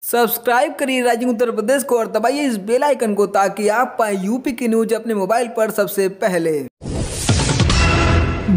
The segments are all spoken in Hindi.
सब्सक्राइब करिए राइजिंग उत्तर प्रदेश को और दबाइए इस बेल आइकन को ताकि आप पाएं यूपी की न्यूज अपने मोबाइल पर सबसे पहले।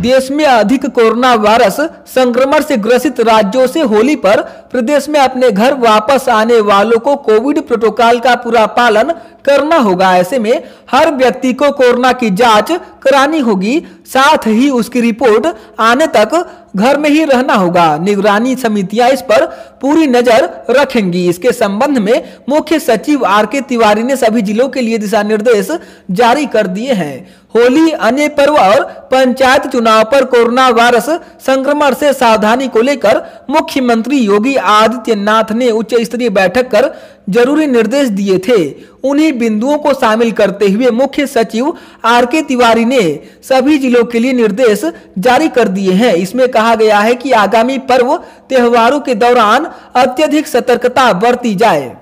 देश में अधिक कोरोना वायरस संक्रमण से ग्रसित राज्यों से होली पर प्रदेश में अपने घर वापस आने वालों को कोविड प्रोटोकॉल का पूरा पालन करना होगा। ऐसे में हर व्यक्ति को कोरोना की जांच करानी होगी, साथ ही उसकी रिपोर्ट आने तक घर में ही रहना होगा। निगरानी समितियां इस पर पूरी नजर रखेंगी। इसके संबंध में मुख्य सचिव आर.के. तिवारी ने सभी जिलों के लिए दिशा निर्देश जारी कर दिए हैं। होली, अन्य पर्व और पंचायत चुनाव पर कोरोना वायरस संक्रमण से सावधानी को लेकर मुख्यमंत्री योगी आदित्यनाथ ने उच्च स्तरीय बैठक कर जरूरी निर्देश दिए थे। उन्हीं बिंदुओं को शामिल करते हुए मुख्य सचिव आर.के. तिवारी ने सभी जिलों के लिए निर्देश जारी कर दिए हैं। इसमें कहा गया है कि आगामी पर्व त्योहारों के दौरान अत्यधिक सतर्कता बरती जाए।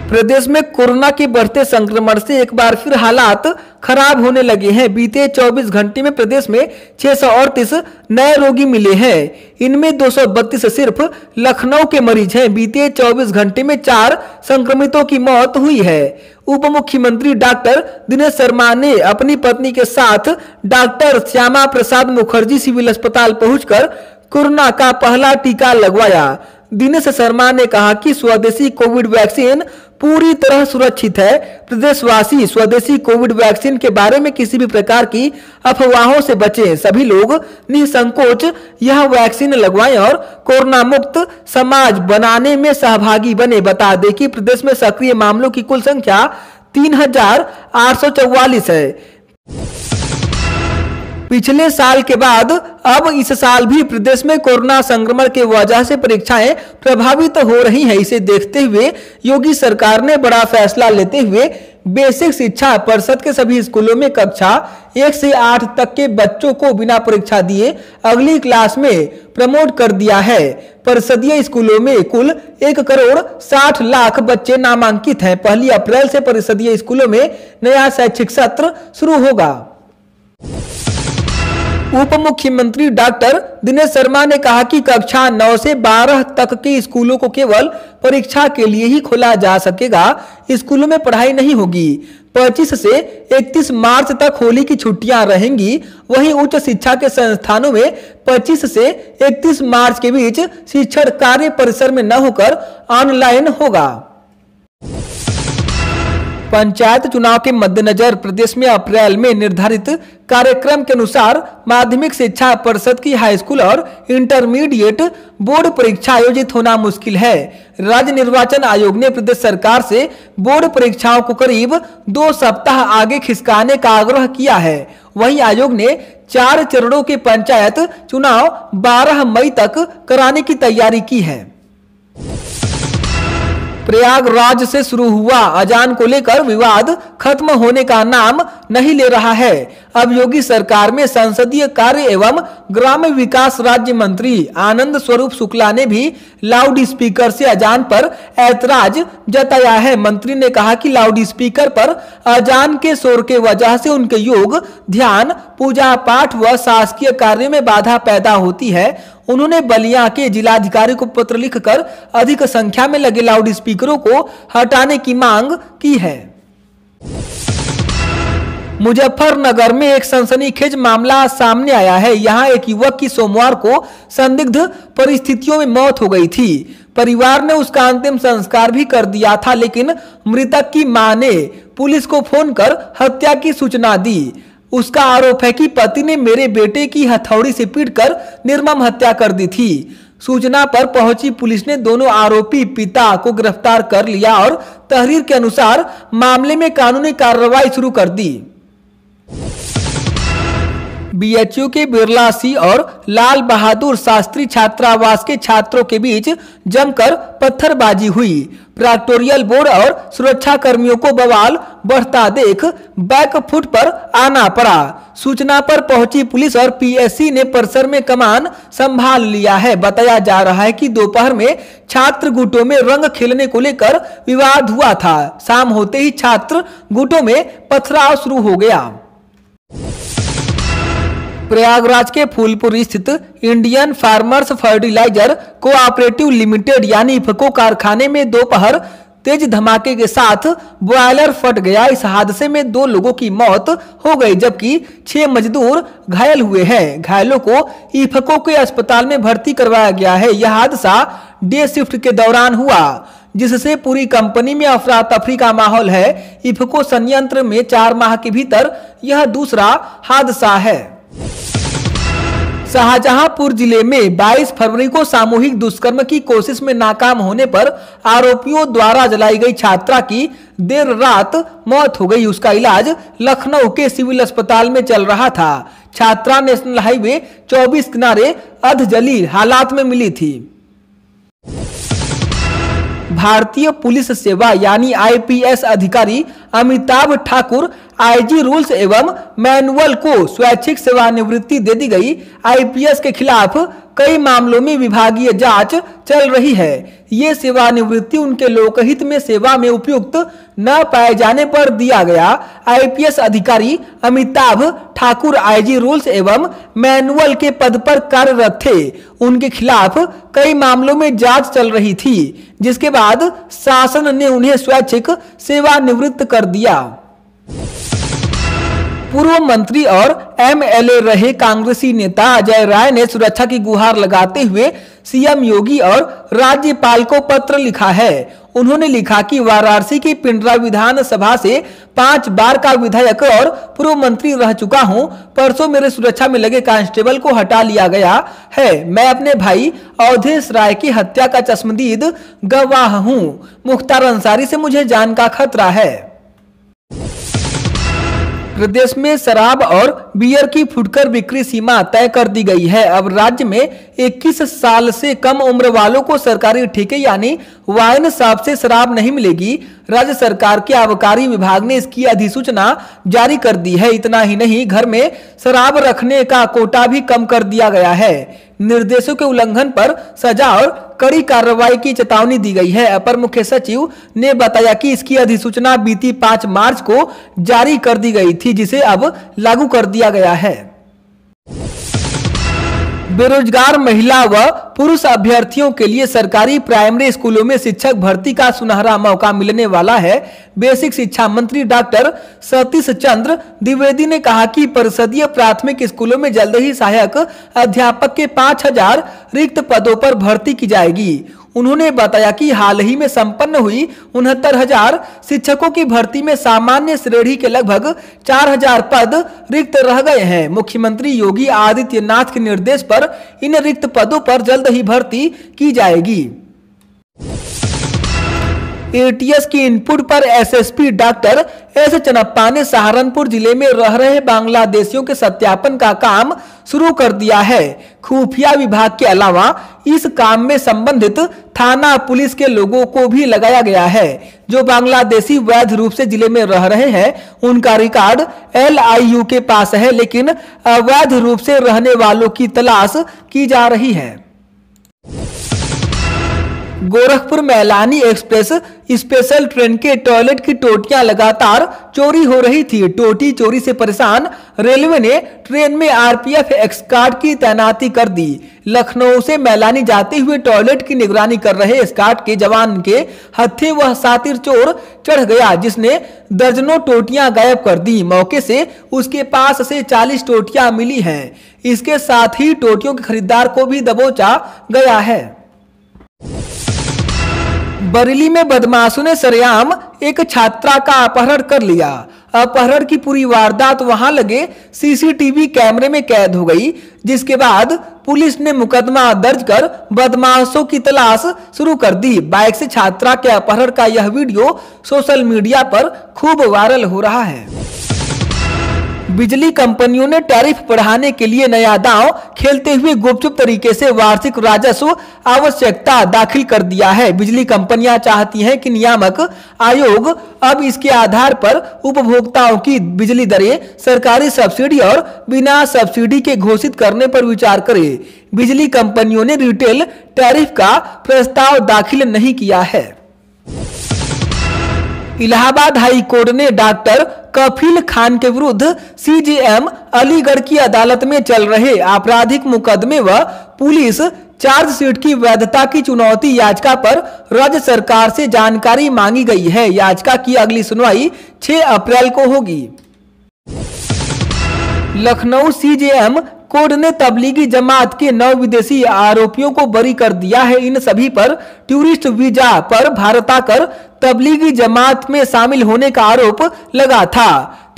प्रदेश में कोरोना के बढ़ते संक्रमण से एक बार फिर हालात खराब होने लगे हैं। बीते 24 घंटे में प्रदेश में 638 नए रोगी मिले हैं। इनमें 232 सिर्फ लखनऊ के मरीज हैं। बीते 24 घंटे में 4 संक्रमितों की मौत हुई है। उप मुख्यमंत्री डॉक्टर दिनेश शर्मा ने अपनी पत्नी के साथ डॉक्टर श्यामा प्रसाद मुखर्जी सिविल अस्पताल पहुंचकर कोरोना का पहला टीका लगवाया। दिनेश शर्मा ने कहा कि स्वदेशी कोविड वैक्सीन पूरी तरह सुरक्षित है। प्रदेशवासी स्वदेशी कोविड वैक्सीन के बारे में किसी भी प्रकार की अफवाहों से बचें। सभी लोग निसंकोच यह वैक्सीन लगवाएं और कोरोना मुक्त समाज बनाने में सहभागी बने। बता दें कि प्रदेश में सक्रिय मामलों की कुल संख्या 3844 है। पिछले साल के बाद अब इस साल भी प्रदेश में कोरोना संक्रमण के वजह से परीक्षाएं प्रभावित हो रही हैं। इसे देखते हुए योगी सरकार ने बड़ा फैसला लेते हुए बेसिक शिक्षा परिषद के सभी स्कूलों में कक्षा 1 से 8 तक के बच्चों को बिना परीक्षा दिए अगली क्लास में प्रमोट कर दिया है। परिषदीय स्कूलों में कुल 1,60,00,000 बच्चे नामांकित हैं। 1 अप्रैल से परिषदीय स्कूलों में नया शैक्षिक सत्र शुरू होगा। उप मुख्यमंत्री डॉक्टर दिनेश शर्मा ने कहा कि कक्षा 9 से 12 तक के स्कूलों को केवल परीक्षा के लिए ही खोला जा सकेगा। स्कूलों में पढ़ाई नहीं होगी। 25 से 31 मार्च तक होली की छुट्टियां रहेंगी। वहीं उच्च शिक्षा के संस्थानों में 25 से 31 मार्च के बीच शिक्षण कार्य परिसर में न होकर ऑनलाइन होगा। पंचायत चुनाव के मद्देनजर प्रदेश में अप्रैल में निर्धारित कार्यक्रम के अनुसार माध्यमिक शिक्षा परिषद की हाई स्कूल और इंटरमीडिएट बोर्ड परीक्षा आयोजित होना मुश्किल है। राज्य निर्वाचन आयोग ने प्रदेश सरकार से बोर्ड परीक्षाओं को करीब 2 सप्ताह आगे खिसकाने का आग्रह किया है। वहीं आयोग ने 4 चरणों के पंचायत चुनाव 12 मई तक कराने की तैयारी की है। प्रयागराज से शुरू हुआ अजान को लेकर विवाद खत्म होने का नाम नहीं ले रहा है। अब योगी सरकार में संसदीय कार्य एवं ग्राम्य विकास राज्य मंत्री आनंद स्वरूप शुक्ला ने भी लाउड स्पीकर से अजान पर ऐतराज जताया है। मंत्री ने कहा कि लाउड स्पीकर पर अजान के शोर के वजह से उनके योग, ध्यान, पूजा पाठ व शासकीय कार्य में बाधा पैदा होती है। उन्होंने बलिया के जिलाधिकारी को पत्र लिखकर अधिक संख्या में लगे लाउड स्पीकरों को हटाने की मांग की है। मुजफ्फरनगर में एक सनसनीखेज मामला सामने आया है। यहाँ एक युवक की सोमवार को संदिग्ध परिस्थितियों में मौत हो गई थी। परिवार ने उसका अंतिम संस्कार भी कर दिया था, लेकिन मृतक की मां ने पुलिस को फोन कर हत्या की सूचना दी। उसका आरोप है कि पति ने मेरे बेटे की हथौड़ी से पीटकर निर्मम हत्या कर दी थी। सूचना पर पहुंची पुलिस ने दोनों आरोपी पिता को गिरफ्तार कर लिया और तहरीर के अनुसार मामले में कानूनी कार्रवाई शुरू कर दी। बीएचयू के बिरला सी और लाल बहादुर शास्त्री छात्रावास के छात्रों के बीच जमकर पत्थरबाजी हुई। प्रैक्टोरियल बोर्ड और सुरक्षा कर्मियों को बवाल बढ़ता देख बैकफुट पर आना पड़ा। सूचना पर पहुंची पुलिस और पीएससी ने परिसर में कमान संभाल लिया है। बताया जा रहा है कि दोपहर में छात्र गुटों में रंग खेलने को लेकर विवाद हुआ था। शाम होते ही छात्र गुटों में पथराव शुरू हो गया। प्रयागराज के फूलपुर स्थित Indian Farmers Fertiliser Cooperative Limited यानी इफको कारखाने में दोपहर तेज धमाके के साथ बॉयलर फट गया। इस हादसे में 2 लोगों की मौत हो गई जबकि 6 मजदूर घायल हुए हैं। घायलों को इफको के अस्पताल में भर्ती करवाया गया है। यह हादसा डे शिफ्ट के दौरान हुआ जिससे पूरी कंपनी में अफरा तफरी का माहौल है। इफको संयंत्र में 4 माह के भीतर यह दूसरा हादसा है। शाहजहांपुर जिले में 22 फरवरी को सामूहिक दुष्कर्म की कोशिश में नाकाम होने पर आरोपियों द्वारा जलाई गई छात्रा की देर रात मौत हो गई। उसका इलाज लखनऊ के सिविल अस्पताल में चल रहा था। छात्रा नेशनल हाईवे 24 किनारे अधजली हालात में मिली थी। भारतीय पुलिस सेवा यानी आईपीएस अधिकारी अमिताभ ठाकुर आईजी रूल्स एवं मैनुअल को स्वैच्छिक सेवानिवृत्ति दे दी गई। आईपीएस के खिलाफ कई मामलों में विभागीय जांच चल रही है। ये सेवानिवृत्ति उनके लोकहित में सेवा में उपयुक्त न पाए जाने पर दिया गया। आईपीएस अधिकारी अमिताभ ठाकुर आईजी रूल्स एवं मैनुअल के पद पर कार्यरत थे। उनके खिलाफ कई मामलों में जांच चल रही थी जिसके बाद शासन ने उन्हें स्वैच्छिक सेवानिवृत्त कर दिया। पूर्व मंत्री और एमएलए रहे कांग्रेसी नेता अजय राय ने सुरक्षा की गुहार लगाते हुए सीएम योगी और राज्यपाल को पत्र लिखा है। उन्होंने लिखा कि वाराणसी की पिंडरा विधानसभा से 5 बार का विधायक और पूर्व मंत्री रह चुका हूं। परसों मेरे सुरक्षा में लगे कांस्टेबल को हटा लिया गया है। मैं अपने भाई अवधेश राय की हत्या का चश्मदीद गवाह हूं। मुख्तार अंसारी से मुझे जान का खतरा है। प्रदेश में शराब और बियर की फुटकर बिक्री सीमा तय कर दी गई है। अब राज्य में 21 साल से कम उम्र वालों को सरकारी ठेके यानी वाइन शॉप से शराब नहीं मिलेगी। राज्य सरकार के आबकारी विभाग ने इसकी अधिसूचना जारी कर दी है। इतना ही नहीं, घर में शराब रखने का कोटा भी कम कर दिया गया है। निर्देशों के उल्लंघन पर सजा और कड़ी कार्रवाई की चेतावनी दी गई है। अपर मुख्य सचिव ने बताया कि इसकी अधिसूचना बीती 5 मार्च को जारी कर दी गई थी जिसे अब लागू कर दिया गया है। बेरोजगार महिला व पुरुष अभ्यर्थियों के लिए सरकारी प्राइमरी स्कूलों में शिक्षक भर्ती का सुनहरा मौका मिलने वाला है। बेसिक शिक्षा मंत्री डॉक्टर सतीश चंद्र द्विवेदी ने कहा कि परिषदीय प्राथमिक स्कूलों में जल्द ही सहायक अध्यापक के 5000 रिक्त पदों पर भर्ती की जाएगी। उन्होंने बताया कि हाल ही में संपन्न हुई 69,000 शिक्षकों की भर्ती में सामान्य श्रेणी के लगभग 4,000 पद रिक्त रह गए हैं। मुख्यमंत्री योगी आदित्यनाथ के निर्देश पर इन रिक्त पदों पर जल्द ही भर्ती की जाएगी। एटीएस की इनपुट पर एसएसपी डॉक्टर एस चनप्पा ने सहारनपुर जिले में रह रहे बांग्लादेशियों के सत्यापन का काम शुरू कर दिया है। खुफिया विभाग के अलावा इस काम में संबंधित थाना पुलिस के लोगों को भी लगाया गया है। जो बांग्लादेशी वैध रूप से जिले में रह रहे हैं उनका रिकॉर्ड LIU के पास है, लेकिन अवैध रूप से रहने वालों की तलाश की जा रही है। Gorakhpur Mailani express special train के टॉयलेट की टोटियां लगातार चोरी हो रही थी। टोटी चोरी से परेशान रेलवे ने ट्रेन में आरपीएफ एस्कॉर्ट की तैनाती कर दी। लखनऊ से मैलानी जाते हुए टॉयलेट की निगरानी कर रहे एस्कॉर्ट के जवान के हत्थे वह शातिर चोर चढ़ गया जिसने दर्जनों टोटियां गायब कर दी। मौके से उसके पास से 40 टोटियां मिली हैं। इसके साथ ही टोटियों के खरीदार को भी दबोचा गया है। बरेली में बदमाशों ने सरेआम एक छात्रा का अपहरण कर लिया। अपहरण की पूरी वारदात वहां लगे सीसीटीवी कैमरे में कैद हो गई, जिसके बाद पुलिस ने मुकदमा दर्ज कर बदमाशों की तलाश शुरू कर दी। बाइक से छात्रा के अपहरण का यह वीडियो सोशल मीडिया पर खूब वायरल हो रहा है। बिजली कंपनियों ने टैरिफ बढ़ाने के लिए नया दांव खेलते हुए गुपचुप तरीके से वार्षिक राजस्व आवश्यकता दाखिल कर दिया है। बिजली कंपनियां चाहती हैं कि नियामक आयोग अब इसके आधार पर उपभोक्ताओं की बिजली दरें सरकारी सब्सिडी और बिना सब्सिडी के घोषित करने पर विचार करे। बिजली कंपनियों ने रिटेल टैरिफ का प्रस्ताव दाखिल नहीं किया है। इलाहाबाद हाई कोर्ट ने डॉक्टर कफील खान के विरुद्ध सीजेएम अलीगढ़ की अदालत में चल रहे आपराधिक मुकदमे व पुलिस चार्जशीट की वैधता की चुनौती याचिका पर राज्य सरकार से जानकारी मांगी गई है। याचिका की अगली सुनवाई 6 अप्रैल को होगी। लखनऊ सीजेएम कोर्ट ने तबलीगी जमात के 9 विदेशी आरोपियों को बरी कर दिया है। इन सभी पर टूरिस्ट वीजा पर भारत आकर तबलीगी जमात में शामिल होने का आरोप लगा था।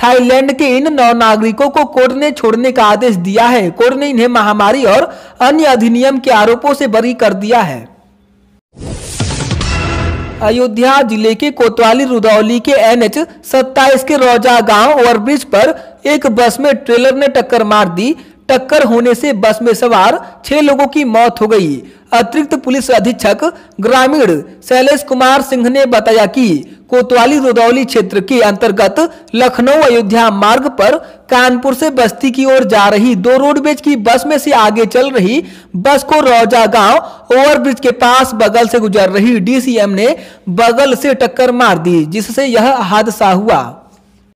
थाईलैंड के इन 9 नागरिकों को कोर्ट ने छोड़ने का आदेश दिया है। कोर्ट ने इन्हें महामारी और अन्य अधिनियम के आरोपों से बरी कर दिया है। अयोध्या जिले के कोतवाली रुदौली के NH 27 के रौजा गांव ओवरब्रिज पर एक बस में ट्रेलर ने टक्कर मार दी। टक्कर होने से बस में सवार 6 लोगों की मौत हो गई। अतिरिक्त पुलिस अधीक्षक ग्रामीण शैलेश कुमार सिंह ने बताया कि कोतवाली रुदौली क्षेत्र के अंतर्गत लखनऊ अयोध्या मार्ग पर कानपुर से बस्ती की ओर जा रही 2 रोडवेज की बस में से आगे चल रही बस को रौजा गांव ओवरब्रिज के पास बगल से गुजर रही DCM ने बगल से टक्कर मार दी, जिससे यह हादसा हुआ।